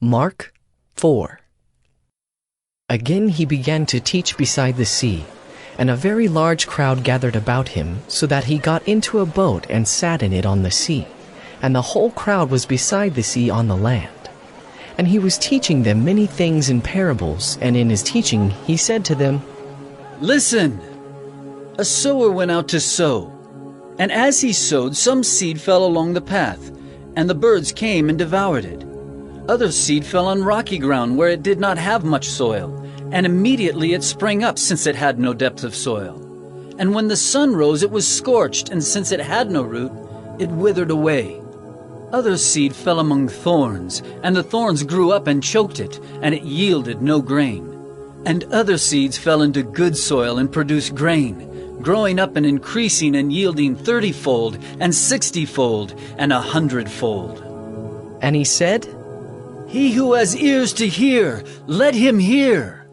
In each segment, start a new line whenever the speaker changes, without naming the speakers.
Mark 4. Again he began to teach beside the sea, and a very large crowd gathered about him, so that he got into a boat and sat in it on the sea, and the whole crowd was beside the sea on the land. And he was teaching them many things in parables, and in his teaching he said to them,
"Listen! A sower went out to sow, and as he sowed, some seed fell along the path, and the birds came and devoured it. Other seed fell on rocky ground where it did not have much soil, and immediately it sprang up, since it had no depth of soil. And when the sun rose, it was scorched, and since it had no root, it withered away. Other seed fell among thorns, and the thorns grew up and choked it, and it yielded no grain. And other seeds fell into good soil and produced grain, growing up and increasing and yielding 30-fold, and 60-fold, and 100-fold.
And he said,
He who has ears to hear, let him hear."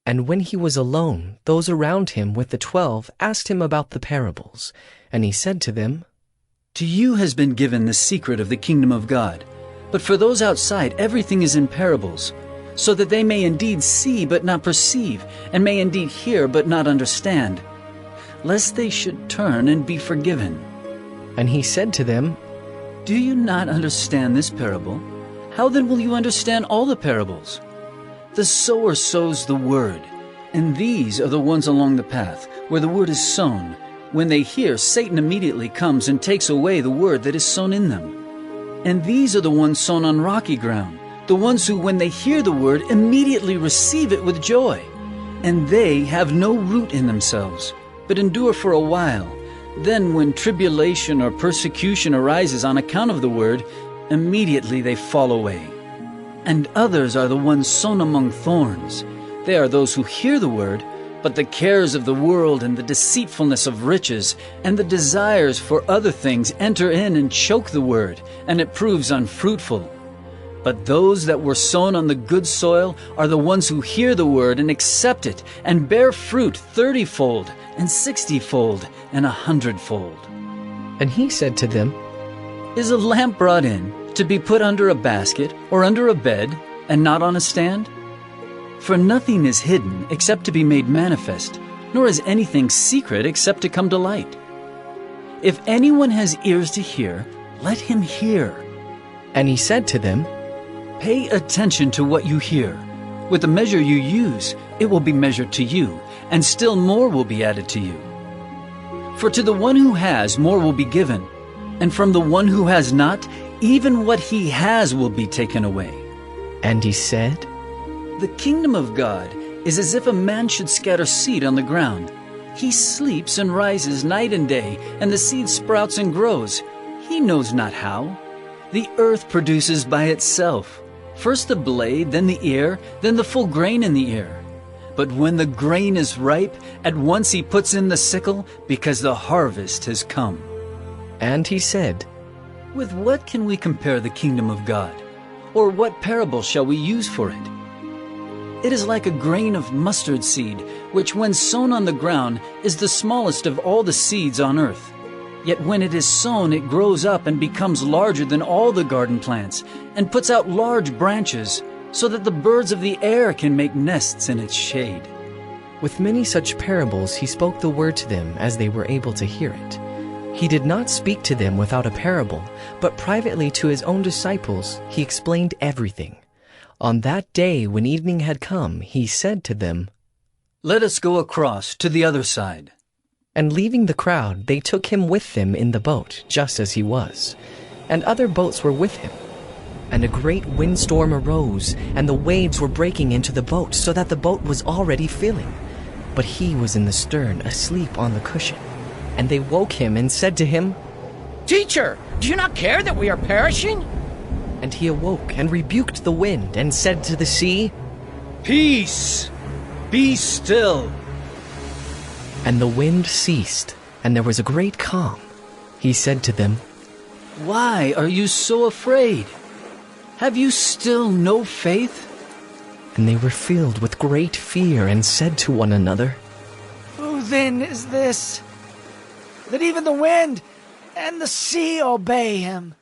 And when he was alone, those around him with the 12 asked him about the parables. And he said to them,
To you has been given the secret of the kingdom of God, but for those outside everything is in parables, so that they may indeed see but not perceive, and may indeed hear but not understand, lest they should turn and be forgiven.
And he said to them,
Do you not understand this parable? How then will you understand all the parables? The sower sows the word, and these are the ones along the path, where the word is sown. When they hear, Satan immediately comes and takes away the word that is sown in them. And these are the ones sown on rocky ground, the ones who, when they hear the word, immediately receive it with joy. And they have no root in themselves, but endure for a while. Then when tribulation or persecution arises on account of the word, immediately they fall away. And others are the ones sown among thorns. They are those who hear the word, but the cares of the world and the deceitfulness of riches and the desires for other things enter in and choke the word, and it proves unfruitful. But those that were sown on the good soil are the ones who hear the word and accept it, and bear fruit 30-fold, and 60-fold, and 100-fold.
And he said to them,
Is a lamp brought in to be put under a basket or under a bed, and not on a stand? For nothing is hidden except to be made manifest, nor is anything secret except to come to light. If anyone has ears to hear, let him hear.
And he said to them,
Pay attention to what you hear. With the measure you use, it will be measured to you, and still more will be added to you. For to the one who has, more will be given, and from the one who has not, even what he has will be taken away.
And he said,
The kingdom of God is as if a man should scatter seed on the ground. He sleeps and rises night and day, and the seed sprouts and grows. He knows not how. The earth produces by itself, first the blade, then the ear, then the full grain in the ear. But when the grain is ripe, at once he puts in the sickle, because the harvest has come.
And he said,
With what can we compare the kingdom of God? Or what parable shall we use for it? It is like a grain of mustard seed, which when sown on the ground is the smallest of all the seeds on earth. Yet when it is sown, it grows up and becomes larger than all the garden plants, and puts out large branches, so that the birds of the air can make nests in its shade.
With many such parables he spoke the word to them as they were able to hear it. He did not speak to them without a parable, but privately to his own disciples he explained everything. On that day when evening had come, he said to them,
Let us go across to the other side.
And leaving the crowd, they took him with them in the boat, just as he was. And other boats were with him. And a great windstorm arose, and the waves were breaking into the boat, so that the boat was already filling. But he was in the stern, asleep on the cushion. And they woke him and said to him,
Teacher, do you not care that we are perishing?
And he awoke and rebuked the wind and said to the sea,
Peace, be still.
And the wind ceased, and there was a great calm. He said to them,
Why are you so afraid? Have you still no faith?
And they were filled with great fear and said to one another,
Who then is this, that even the wind and the sea obey him?